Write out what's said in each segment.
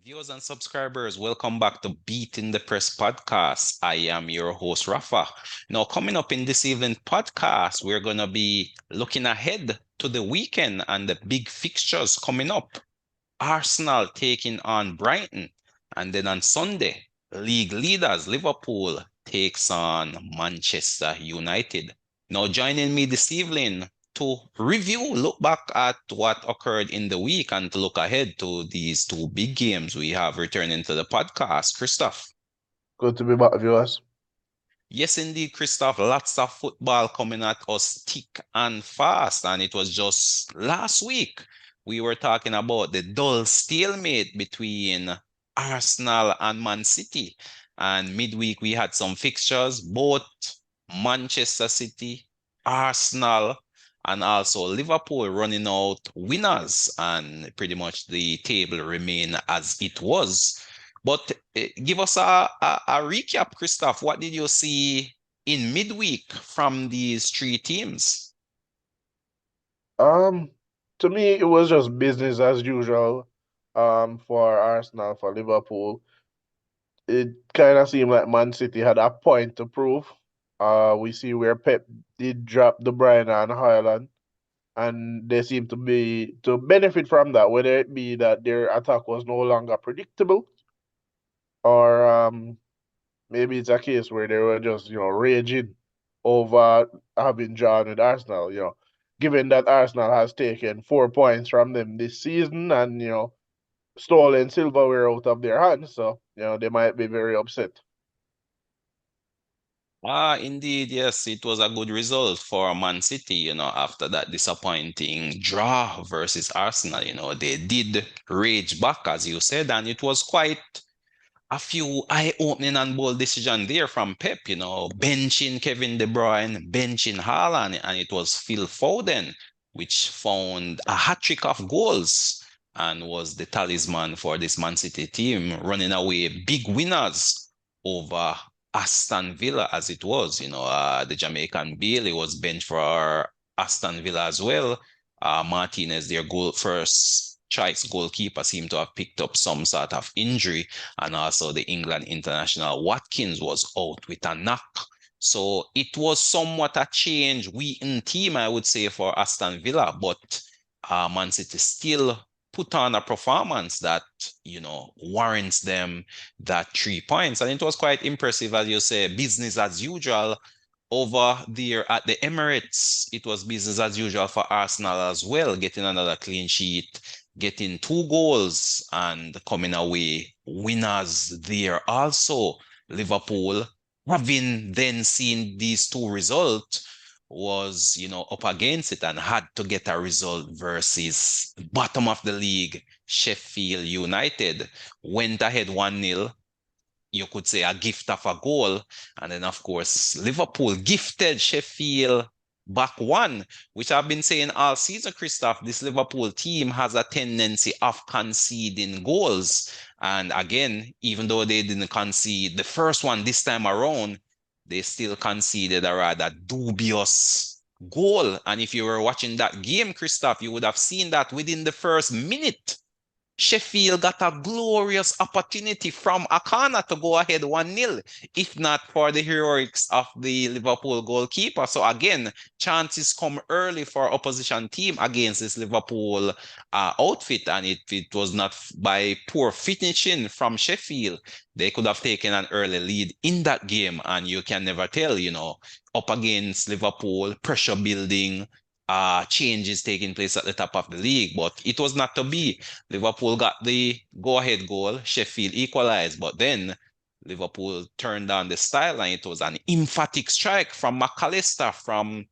Viewers and subscribers, welcome back to Beat in the Press podcast. I am your host, Rafa. Now, coming up in this evening podcast, we're going to be looking ahead to the weekend and the big fixtures coming up. Arsenal taking on Brighton. And then on Sunday, league leaders Liverpool takes on Manchester United. Now, joining me this evening to review, look back at what occurred in the week and to look ahead to these two big games we have returning to the podcast. Christophe. Good to be back, viewers. Yes, indeed, Christophe. Lots of football coming at us thick and fast. And it was just last week we were talking about the dull stalemate between Arsenal and Man City. And midweek we had some fixtures, both Manchester City, Arsenal, and also Liverpool running out winners. And pretty much the table remained as it was. But give us a recap, Christophe. What did you see in midweek from these three teams? Um, to me, it was just business as usual. For Arsenal, for Liverpool, it kind of seemed like Man City had a point to prove. We see where Pep did drop De Bruyne and Haaland, and they seem to benefit from that, whether it be that their attack was no longer predictable, or maybe it's a case where they were just, raging over having drawn with Arsenal, given that Arsenal has taken 4 points from them this season and, stolen silverware out of their hands. So, they might be very upset. Indeed, yes, it was a good result for Man City, after that disappointing draw versus Arsenal. They did rage back, as you said, and it was quite a few eye-opening and bold decisions there from Pep, benching Kevin De Bruyne, benching Haaland, and it was Phil Foden, which found a hat-trick of goals and was the talisman for this Man City team, running away big winners over Aston Villa as it was. The Jamaican Bailey was benched for Aston Villa as well. Martinez, their first choice goalkeeper, seemed to have picked up some sort of injury, and also the England international Watkins was out with a knock. So it was somewhat a change weakened team, I would say, for Aston Villa, but Man City still put on a performance that, warrants them that 3 points. And it was quite impressive, as you say, business as usual over there at the Emirates. It was business as usual for Arsenal as well, getting another clean sheet, getting 2 goals and coming away winners there also. Liverpool, having then seen these two results, was, up against it and had to get a result versus bottom of the league, Sheffield United. Went ahead 1-0. You could say a gift of a goal. And then, of course, Liverpool gifted Sheffield back one, which I've been saying all season, Christophe. This Liverpool team has a tendency of conceding goals. And again, even though they didn't concede the first one this time around, they still conceded a rather dubious goal. And if you were watching that game, Christophe, you would have seen that within the first minute, Sheffield got a glorious opportunity from a corner to go ahead 1-0, if not for the heroics of the Liverpool goalkeeper. So again, chances come early for opposition team against this Liverpool outfit, and it was not by poor finishing from Sheffield. They could have taken an early lead in that game, and you can never tell, up against Liverpool, pressure building, changes taking place at the top of the league, but it was not to be. Liverpool got the go-ahead goal, Sheffield equalized, but then Liverpool turned down the style, and it was an emphatic strike from McAllister from,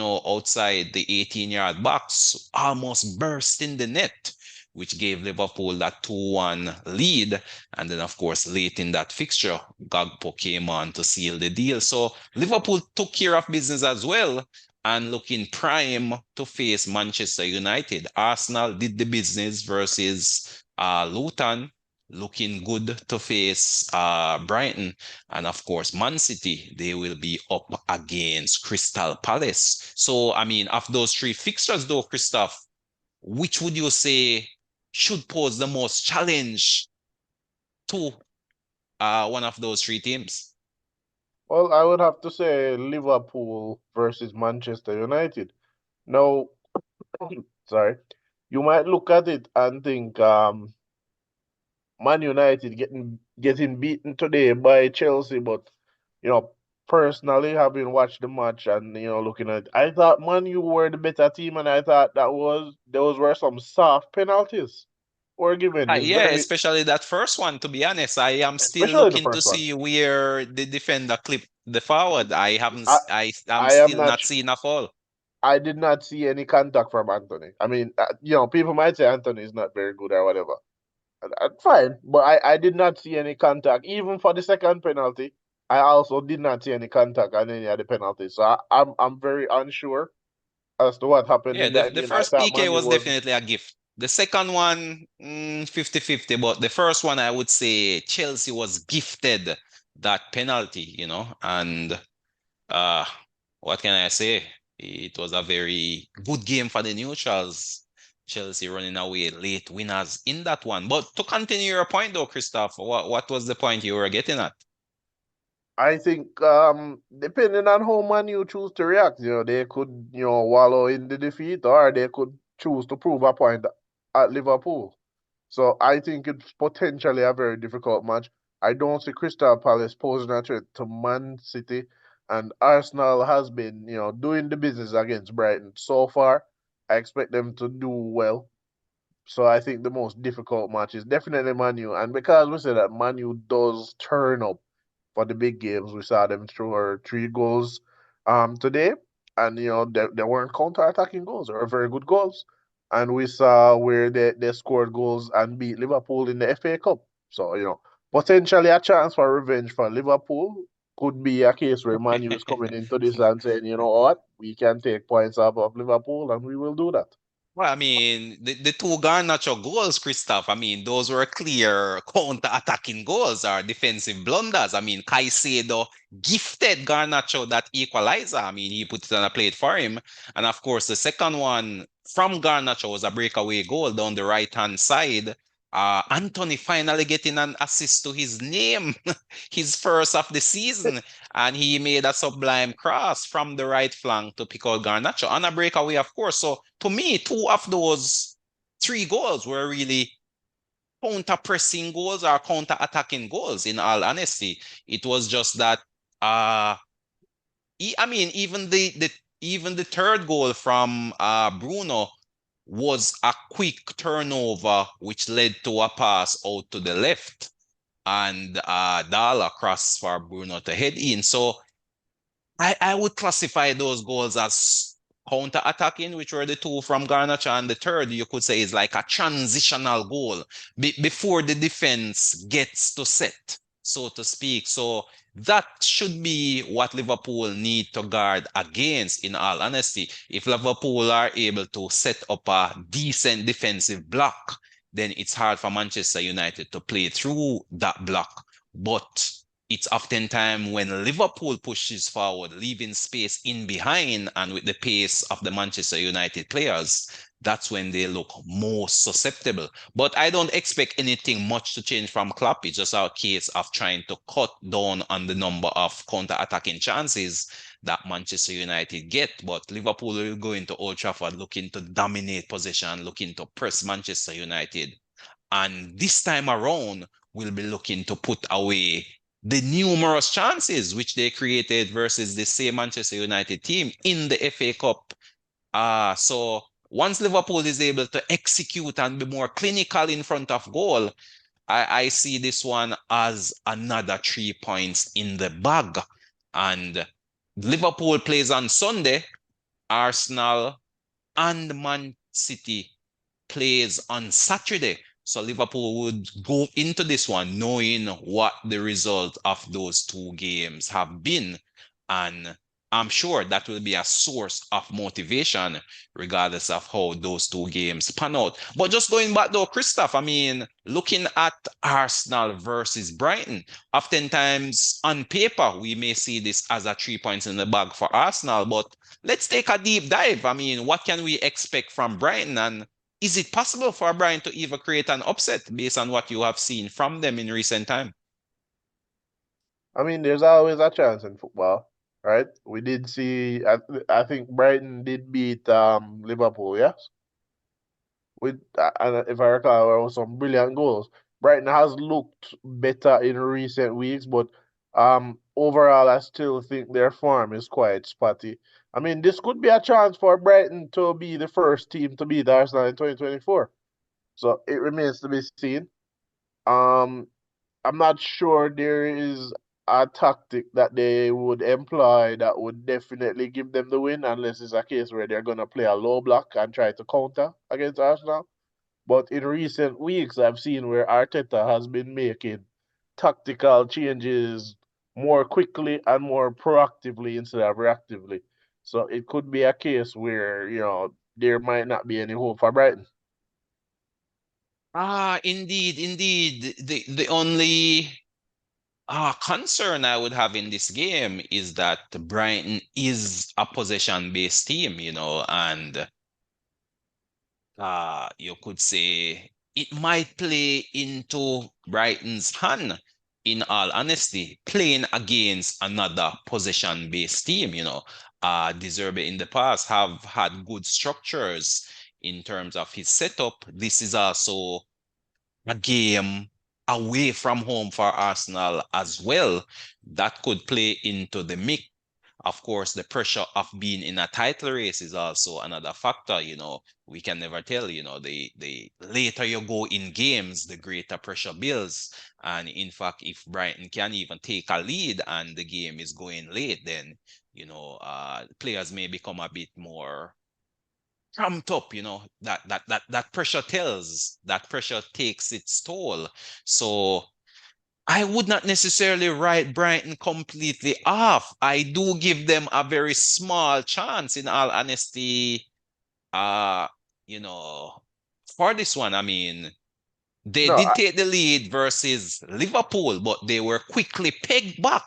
outside the 18-yard box, almost burst in the net, which gave Liverpool that 2-1 lead. And then, of course, late in that fixture, Gakpo came on to seal the deal. So Liverpool took care of business as well and looking prime to face Manchester United. Arsenal did the business versus Luton, looking good to face Brighton. And of course, Man City, they will be up against Crystal Palace. So, I mean, of those three fixtures though, Christophe, which would you say should pose the most challenge to one of those three teams? Well, I would have to say Liverpool versus Manchester United. Now, sorry, you might look at it and think Man United getting beaten today by Chelsea, but you know, personally, having watched the match and looking at it, I thought Man U were the better team, and I thought those were some soft penalties were given. Yeah, especially that first one, to be honest. I am still Especially the looking to first one. see where the defender clipped the forward. I haven't, I I'm I am still not. not seeing a fall. I did not see any contact from Anthony. I mean, people might say Anthony is not very good or whatever. Fine, but I did not see any contact. Even for the second penalty, I also did not see any contact on any of the penalties. So I'm very unsure as to what happened Yeah, in the, that the game. I first thought PK Manu was was. definitely a gift. The second one, 50-50, but the first one, I would say Chelsea was gifted that penalty, and uh, what can I say? It was a very good game for the neutrals. Chelsea running away late winners in that one. But to continue your point though, Christoph, what was the point you were getting at? I think depending on how Manu choose to react, they could wallow in the defeat, or they could choose to prove a point at Liverpool. So I think it's potentially a very difficult match. I don't see Crystal Palace posing a threat to Man City, and Arsenal has been, doing the business against Brighton so far. I expect them to do well. So I think the most difficult match is definitely Manu, and because we said that Manu does turn up for the big games. We saw them score 3 goals today, and they weren't counter-attacking goals. They were very good goals, and we saw where they scored goals and beat Liverpool in the FA Cup. So potentially a chance for revenge for Liverpool. Could be a case where Man U is coming into this and saying, you know what, we can take points off of Liverpool, and we will do that. Well, I mean, the two Garnacho goals, Christoph, I mean, those were clear counter-attacking goals or defensive blunders. I mean, Caicedo gifted Garnacho that equalizer. I mean, he put it on a plate for him. And of course, the second one from Garnacho was a breakaway goal down the right-hand side. Anthony finally getting an assist to his name, his first of the season, and he made a sublime cross from the right flank to pick out Garnacho on a breakaway, of course. So to me, two of those three goals were really counter-pressing goals or counter-attacking goals. In all honesty, it was just that. I mean, even the third goal from Bruno was a quick turnover, which led to a pass out to the left, and Dala cross for Bruno to head in. So I would classify those goals as counter-attacking, which were the two from Garnacho, and the third you could say is like a transitional goal before the defense gets to set, so to speak. So that should be what Liverpool need to guard against, in all honesty. If Liverpool are able to set up a decent defensive block, then it's hard for Manchester United to play through that block. But it's oftentimes when Liverpool pushes forward, leaving space in behind, and with the pace of the Manchester United players, that's when they look most susceptible. But I don't expect anything much to change from Klopp. It's just our case of trying to cut down on the number of counter-attacking chances that Manchester United get. But Liverpool will go into Old Trafford looking to dominate possession, looking to press Manchester United. And this time around, we'll be looking to put away the numerous chances which they created versus the same Manchester United team in the FA Cup. So once Liverpool is able to execute and be more clinical in front of goal, I see this one as another 3 points in the bag. And Liverpool plays on Sunday, Arsenal and Man City plays on Saturday. So Liverpool would go into this one knowing what the result of those two games have been. And I'm sure that will be a source of motivation, regardless of how those two games pan out. But just going back though, Christoph, I mean, looking at Arsenal versus Brighton, oftentimes on paper, we may see this as a 3 points in the bag for Arsenal, but let's take a deep dive. I mean, what can we expect from Brighton? And Is it possible for Brighton to even create an upset based on what you have seen from them in recent time? I mean, there's always a chance in football, right? We did see, I think Brighton did beat Liverpool, yes? With and if I recall, there was some brilliant goals. Brighton has looked better in recent weeks, but overall, I still think their form is quite spotty. I mean, this could be a chance for Brighton to be the first team to beat Arsenal in 2024. So it remains to be seen. Um, I'm not sure there is a tactic that they would employ that would definitely give them the win, unless it's a case where they're gonna play a low block and try to counter against Arsenal. But in recent weeks, I've seen where Arteta has been making tactical changes more quickly and more proactively instead of reactively. So it could be a case where, there might not be any hope for Brighton. Indeed, indeed. The only concern I would have in this game is that Brighton is a possession-based team, and you could say it might play into Brighton's hand, in all honesty, playing against another possession-based team, Deserbe in the past have had good structures in terms of his setup. This is also a game away from home for Arsenal as well that could play into the mix. Of course, the pressure of being in a title race is also another factor. We can never tell. The later you go in games, the greater pressure builds. And in fact, if Brighton can even take a lead and the game is going late, then players may become a bit more ramped up. That pressure tells, that pressure takes its toll. So I would not necessarily write Brighton completely off. I do give them a very small chance, in all honesty. Uh, you know, for this one, I mean, they No, did take the lead versus Liverpool, but they were quickly pegged back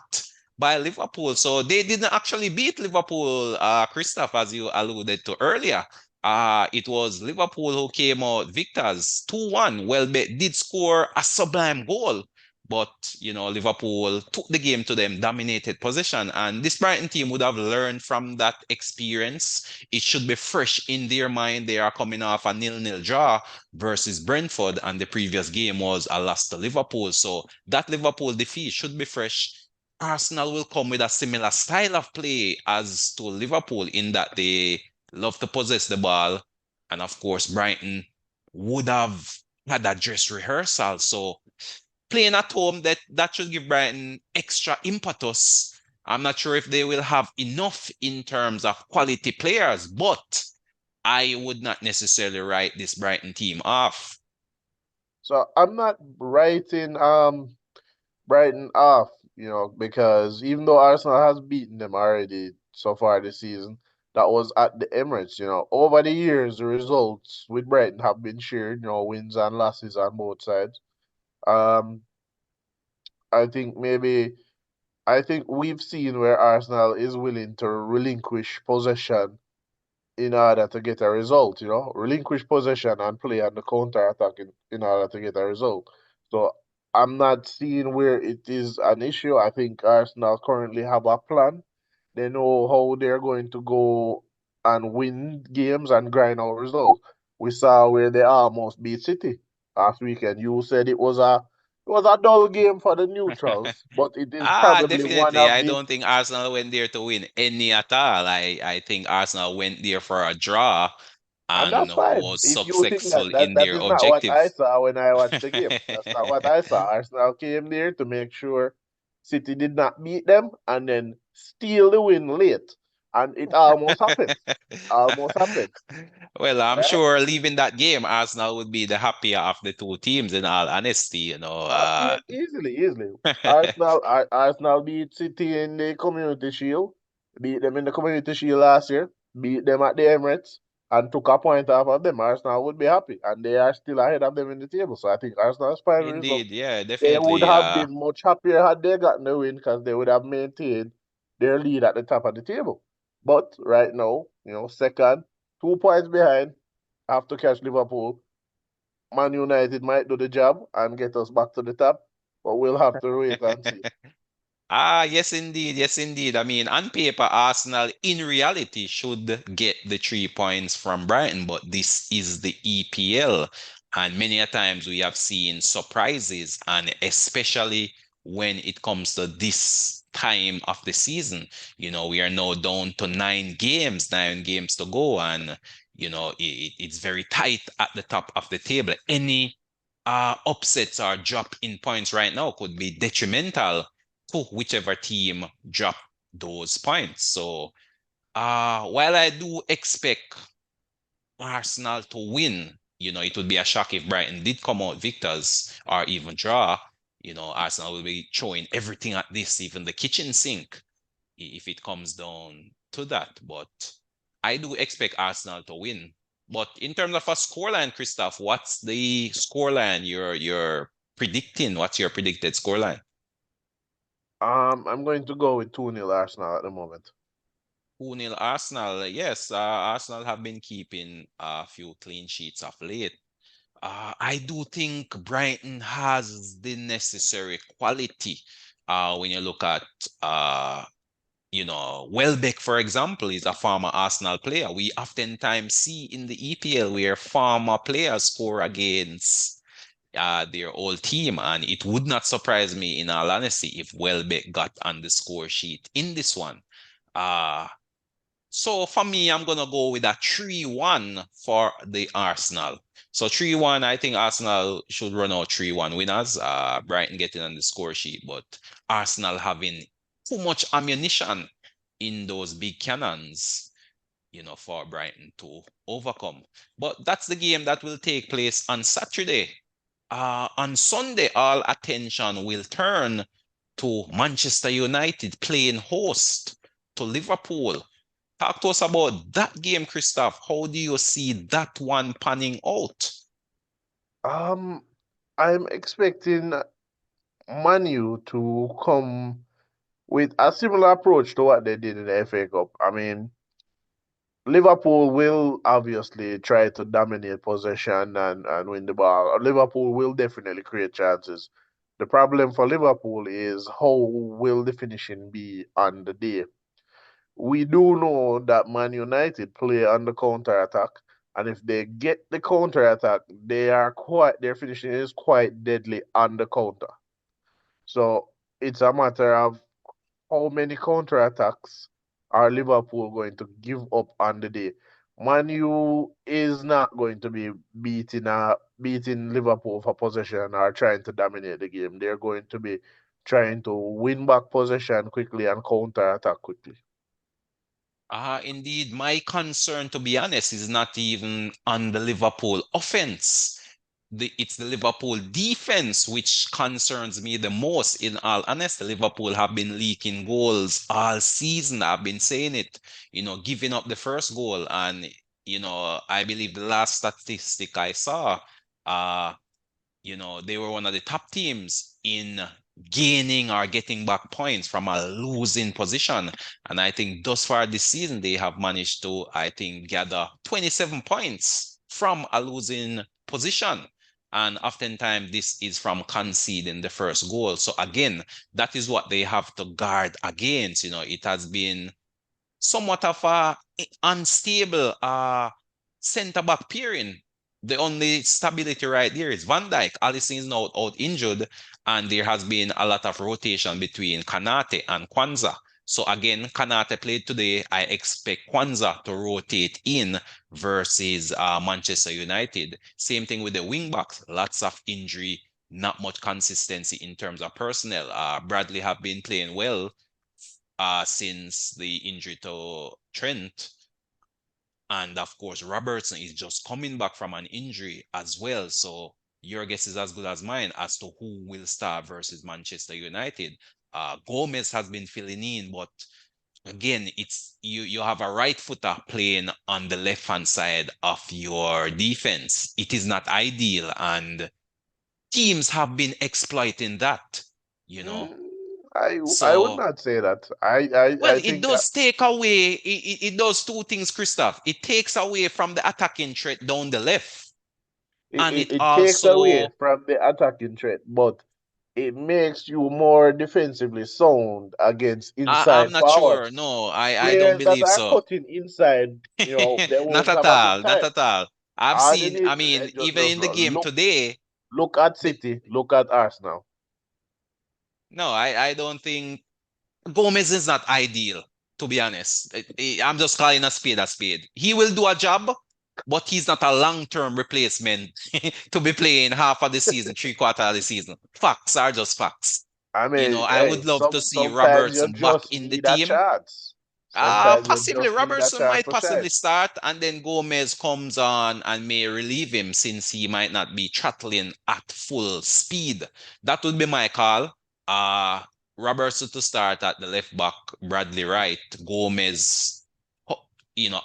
by Liverpool. So they didn't actually beat Liverpool, Christoph, as you alluded to earlier. It was Liverpool who came out victors 2-1. Welbeck did score a sublime goal, but Liverpool took the game to them, dominated possession, and this Brighton team would have learned from that experience. It should be fresh in their mind. They are coming off a nil-nil draw versus Brentford, and the previous game was a loss to Liverpool. So that Liverpool defeat should be fresh. Arsenal will come with a similar style of play as to Liverpool in that they love to possess the ball. And of course, Brighton would have had a dress rehearsal. So playing at home, that should give Brighton extra impetus. I'm not sure if they will have enough in terms of quality players, but I would not necessarily write this Brighton team off. so I'm not writing Brighton off, because even though Arsenal has beaten them already so far this season, that was at the Emirates. Over the years, the results with Brighton have been shared, wins and losses on both sides. Um, I think maybe I think we've seen where Arsenal is willing to relinquish possession in order to get a result, relinquish possession and play on the counter attack in order to get a result. So I'm not seeing where it is an issue. I think Arsenal currently have a plan. They know how they're going to go and win games and grind out results. We saw where they almost beat City last weekend. You said it was a dull game for the neutrals, but it is probably one Definitely. of I the don't think Arsenal went there to win any at all. I think Arsenal went there for a draw And and that's fine. was If you think that successful that, in that their is not what objective. I saw when I watched the game. That's not what I saw. Arsenal came there to make sure City did not beat them and then steal the win late. And it almost happened. Almost happened. Well, I'm Right? sure leaving that game, Arsenal would be the happier of the two teams, in all honesty, Easily. Arsenal beat City in the Community Shield, beat them in the Community Shield last year, beat them at the Emirates, and took a point off of them. Arsenal would be happy, and they are still ahead of them in the table. So I think Arsenal is fine with result. Indeed, yeah, They would definitely. have been much happier had they gotten the win because they would have maintained their lead at the top of the table. But right now, second, 2 points behind. have to catch Liverpool. Man United might do the job and get us back to the top, but we'll have to wait and see. Ah, yes, indeed. Yes, indeed. I mean, on paper, Arsenal in reality should get the 3 points from Brighton, but this is the EPL. And many a times we have seen surprises, and especially when it comes to this time of the season. We are now down to 9 games, 9 games to go, and it's very tight at the top of the table. Any upsets or drop in points right now could be detrimental to whichever team drop those points. So, while I do expect Arsenal to win, it would be a shock if Brighton did come out victors or even draw. Arsenal will be throwing everything at this, even the kitchen sink, if it comes down to that. But I do expect Arsenal to win. But in terms of a scoreline, Christoph, what's the scoreline you're predicting? What's your predicted scoreline? I'm going to go with 2-0 Arsenal at the moment. 2-0 Arsenal. Yes, Arsenal have been keeping a few clean sheets of late. I do think Brighton has the necessary quality. When you look at Welbeck, for example, is a former Arsenal player. We oftentimes see in the EPL where former players score against their old team, and it would not surprise me, in all honesty, if Welbeck got on the score sheet in this one. Uh, so for me, I'm gonna go with a 3-1 for the Arsenal. So 3-1, I think Arsenal should run out 3-1 winners. Brighton getting on the score sheet, but Arsenal having too much ammunition in those big cannons, for Brighton to overcome. But that's the game that will take place on Saturday. On Sunday, all attention will turn to Manchester United playing host to Liverpool. Talk to us about that game, Christoph. How do you see that one panning out? Um, I'm expecting Man U to come with a similar approach to what they did in the FA Cup. I mean, Liverpool will obviously try to dominate possession and win the ball. Liverpool will definitely create chances. The problem for Liverpool is how will the finishing be on the day? We do know that Man United play on the counter attack, and if they get the counter attack, their finishing is quite deadly on the counter. So it's a matter of how many counterattacks are Liverpool going to give up on the day? Man U is not going to be beating Liverpool for possession or trying to dominate the game. They're going to be trying to win back possession quickly and counter attack quickly. Indeed, my concern, to be honest, is not even on the Liverpool offense. It's the Liverpool defense which concerns me the most. In all honesty, Liverpool have been leaking goals all season. I've been saying it, giving up the first goal. And, I believe the last statistic I saw, uh, they were one of the top teams in gaining or getting back points from a losing position. And I think thus far this season, they have managed to, I think, gather 27 points from a losing position. And oftentimes, this is from conceding the first goal. So, again, that is what they have to guard against. It has been somewhat of a unstable centre back pairing. The only stability right there is Van Dijk. Alisson is now out injured, and there has been a lot of rotation between Kanate and Kwanzaa. So again, Kanate played today. I expect Kwanzaa to rotate in versus Manchester United. Same thing with the wing backs. Lots of injury, not much consistency in terms of personnel. Bradley have been playing well since the injury to Trent. And of course, Robertson is just coming back from an injury as well. So your guess is as good as mine as to who will start versus Manchester United. Gomez has been filling in, but again, it's you have a right footer playing on the left hand side of your defense. It is not ideal, and teams have been exploiting that, you Mm, know. I would So, not say that. well, I it think does take away, it does two things, Christoph. It takes away from the attacking threat down the left, and it it takes away also, from the attacking threat, but it makes you more defensively sound against I'm inside not sure. forwards. No, I don't Players that believe are so. cutting inside, they Not won't at have a good all, not time. at all. I've All they seen, need, I mean, even just in the game today, look at the, City, look at Arsenal. no, I don't think Gomez is not ideal, to be honest. I'm just calling a spade a spade. He will do a job, but he's not a long-term replacement to be playing half of the season, three-quarter of the season. Facts are just facts. I mean, I hey, would love to see sometimes you Robertson back just in the need a team. chance. Sometimes you Possibly just need a Robertson chance might to shine. possibly start, and then Gomez comes on and may relieve him since he might not be throttling at full speed. That would be my call. Uh Robertson to start at the left back, Bradley right, Gomez,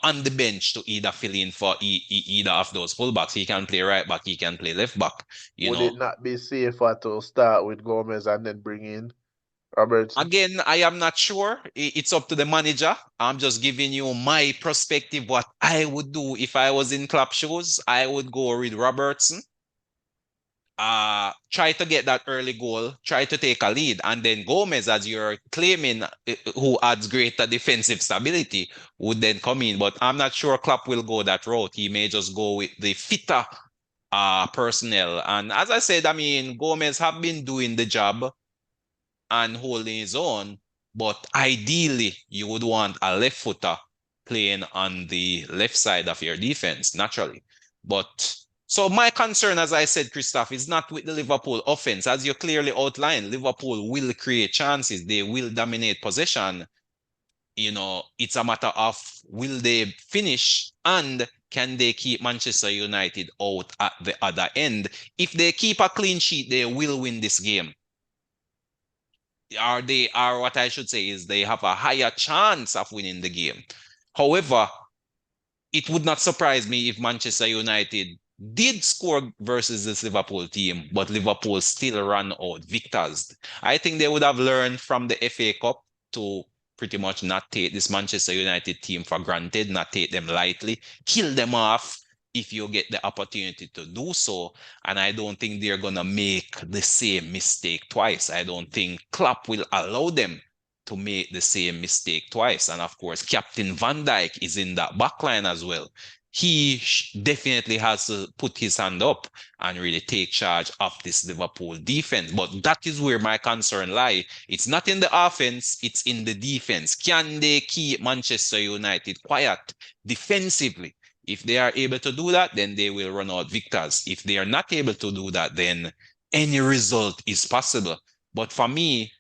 on the bench to either fill in for either of those fullbacks. He can play right back, he can play left back. You Would know, it not be safer to start with Gomez and then bring in Robertson? Again, I am not sure. It's up to the manager. I'm just giving you my perspective, what I would do if I was in club shoes. I would go with Robertson. Try to get that early goal, try to take a lead, and then Gomez, as you're claiming, who adds greater defensive stability, would then come in. But I'm not sure Klopp will go that route. He may just go with the fitter personnel. And as I said, I mean, Gomez have been doing the job and holding his own. But ideally, you would want a left footer playing on the left side of your defense, naturally. But so my concern, as I said, Christophe, is not with the Liverpool offense. As you clearly outlined, Liverpool will create chances. They will dominate possession. It's a matter of will they finish and can they keep Manchester United out at the other end? If they keep a clean sheet, they will win this game. Are what I should say is they have a higher chance of winning the game. However, it would not surprise me if Manchester United did score versus this Liverpool team, but Liverpool still run out victors. I think they would have learned from the FA Cup to pretty much not take this Manchester United team for granted, not take them lightly, kill them off if you get the opportunity to do so. And I don't think they're going to make the same mistake twice. I don't think Klopp will allow them to make the same mistake twice. And of course, Captain Van Dijk is in that backline as well. He definitely has to put his hand up and really take charge of this Liverpool defense. But that is where my concern lies. It's not in the offense, it's in the defense. Can they keep Manchester United quiet defensively? If they are able to do that, then they will run out victors. If they are not able to do that, then any result is possible. But for me,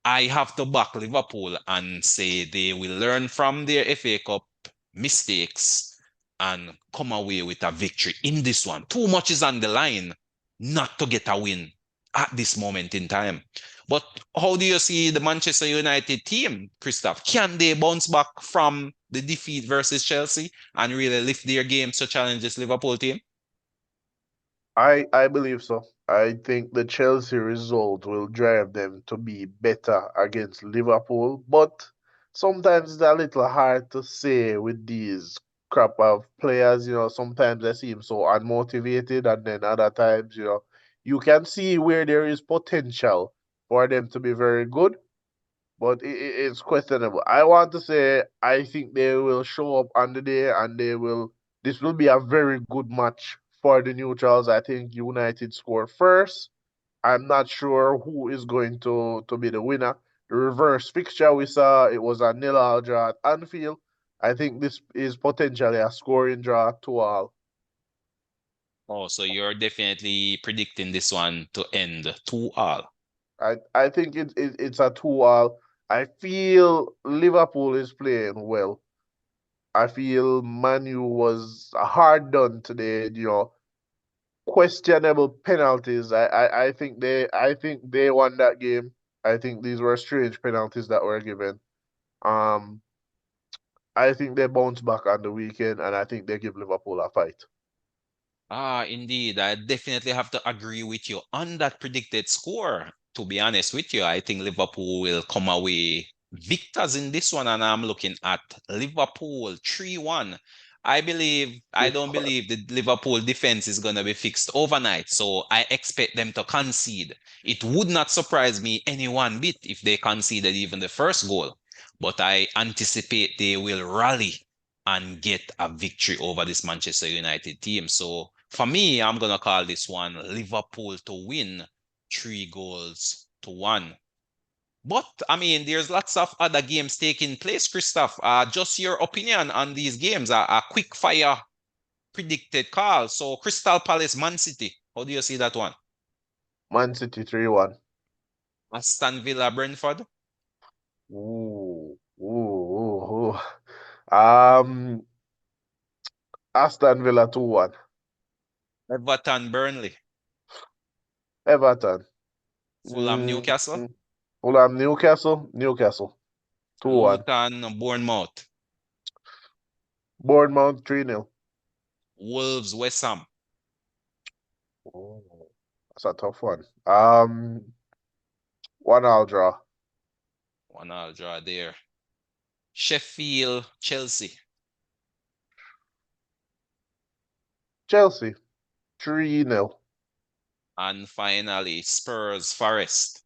I have to back Liverpool and say they will learn from their FA Cup mistakes and come away with a victory in this one. Too much is on the line not to get a win at this moment in time. But how do you see the Manchester United team, Christoph? Can they bounce back from the defeat versus Chelsea and really lift their game to challenge this Liverpool team? I believe so. I think the Chelsea result will drive them to be better against Liverpool, but sometimes it's a little hard to say with these crop of players. Sometimes they seem so unmotivated, and then other times, you can see where there is potential for them to be very good, but it's questionable. I want to say I think they will show up on the day and they will. This will be a very good match for the neutrals. I think United score first. I'm not sure who is going to be the winner. The reverse fixture we saw, it was a 0-0 draw at Anfield. I think this is potentially a scoring draw 2-2. Oh, so you're definitely predicting this one to end 2-2. I think it's a 2-2. I feel Liverpool is playing well. I feel Manu was hard done today. Questionable penalties. I think they won that game. I think these were strange penalties that were given. Um, I think they bounce back on the weekend, and I think they give Liverpool a fight. Indeed. I definitely have to agree with you on that predicted score. to be honest with you, I think Liverpool will come away victors in this one, and I'm looking at Liverpool 3-1. I don't believe the Liverpool defense is going to be fixed overnight, so I expect them to concede. It would not surprise me any one bit if they conceded even the first goal, but I anticipate they will rally and get a victory over this Manchester United team. So for me, I'm going to call this one Liverpool to win 3-1. But I mean, there's lots of other games taking place, Christophe. Just your opinion on these games, a quick fire predicted call. So Crystal Palace, Man City. How do you see that one? Man City 3-1. Aston Villa, Brentford. Ooh, ooh, ooh, ooh. Um, Aston Villa 2-1. Everton, Burnley. Everton. Fulham, Newcastle. Fulham, Newcastle. 2-1. Luton, Bournemouth. Bournemouth 3-0. Wolves, West Ham. Oh, that's a tough one. 1-1 draw. 1-1 draw there. Sheffield, Chelsea. Chelsea 3-0. And finally, Spurs, Forest.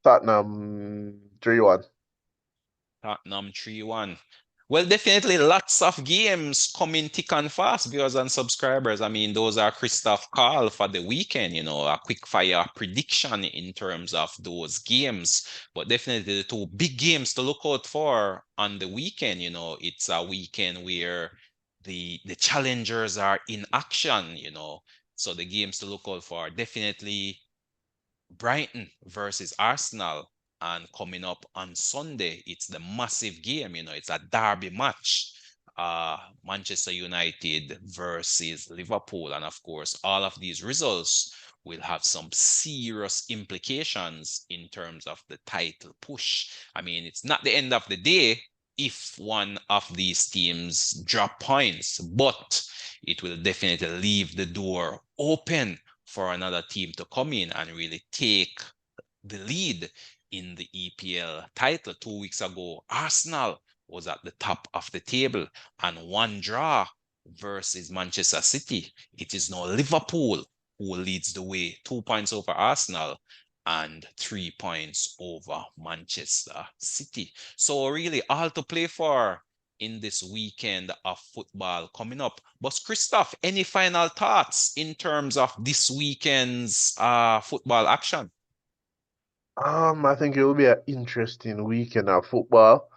Tottenham 3-1. Tottenham 3-1. Well, definitely lots of games coming thick and fast, viewers and subscribers. I mean, those are Christoph call for the weekend, a quick fire prediction in terms of those games. But definitely the two big games to look out for on the weekend. It's a weekend where the challengers are in action. So the games to look out for definitely Brighton versus Arsenal. And coming up on Sunday, it's the massive game. It's a derby match. Manchester United versus Liverpool. And of course, all of these results will have some serious implications in terms of the title push. I mean, it's not the end of the day if one of these teams drop points, but it will definitely leave the door open for another team to come in and really take the lead in the EPL title. 2 weeks ago, Arsenal was at the top of the table, and one draw versus Manchester City. It is now Liverpool who leads the way, 2 points over Arsenal and 3 points over Manchester City. So really all to play for in this weekend of football coming up. But Christophe, any final thoughts in terms of this weekend's football action? I think it will be an interesting weekend of football,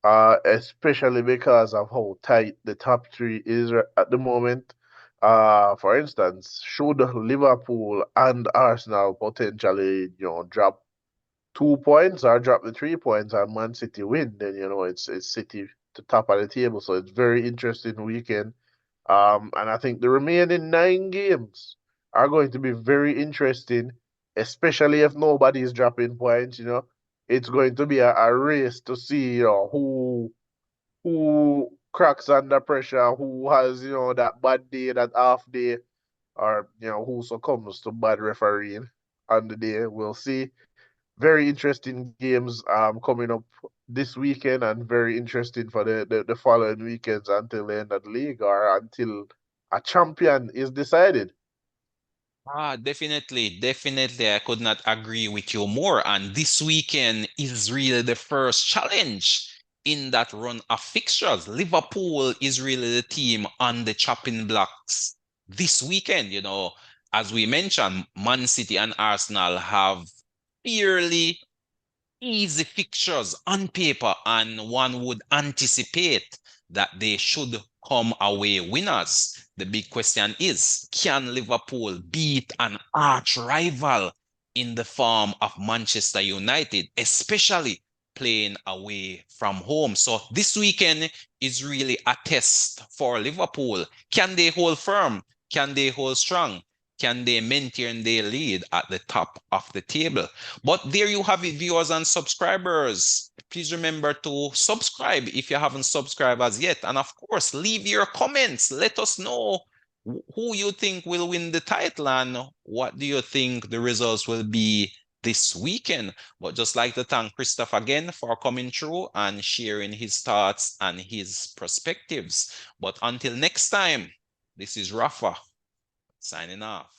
especially because of how tight the top three is at the moment. For instance, should Liverpool and Arsenal potentially, drop 2 points or drop the 3 points and Man City win, then it's City to top of the table. So it's very interesting weekend. And I think the remaining 9 games are going to be very interesting, especially if nobody is dropping points. It's going to be a race to see, who cracks under pressure, who has, that bad day, that half day, or who succumbs to bad refereeing on the day. We'll see. Very interesting games coming up this weekend, and very interesting for the following weekends until the end of the league or until a champion is decided. Definitely. I could not agree with you more. And this weekend is really the first challenge in that run of fixtures. Liverpool is really the team on the chopping blocks this weekend. As we mentioned, Man City and Arsenal have fairly easy fixtures on paper, and one would anticipate that they should come away winners. The big question is, can Liverpool beat an arch rival in the form of Manchester United, especially playing away from home? So this weekend is really a test for Liverpool. Can they hold firm? Can they hold strong? Can they maintain their lead at the top of the table? But there you have it, viewers and subscribers. Please remember to subscribe if you haven't subscribed as yet. And of course, leave your comments. Let us know who you think will win the title and what do you think the results will be this weekend? But just like to thank Christophe again for coming through and sharing his thoughts and his perspectives. But until next time, this is Rafa signing off.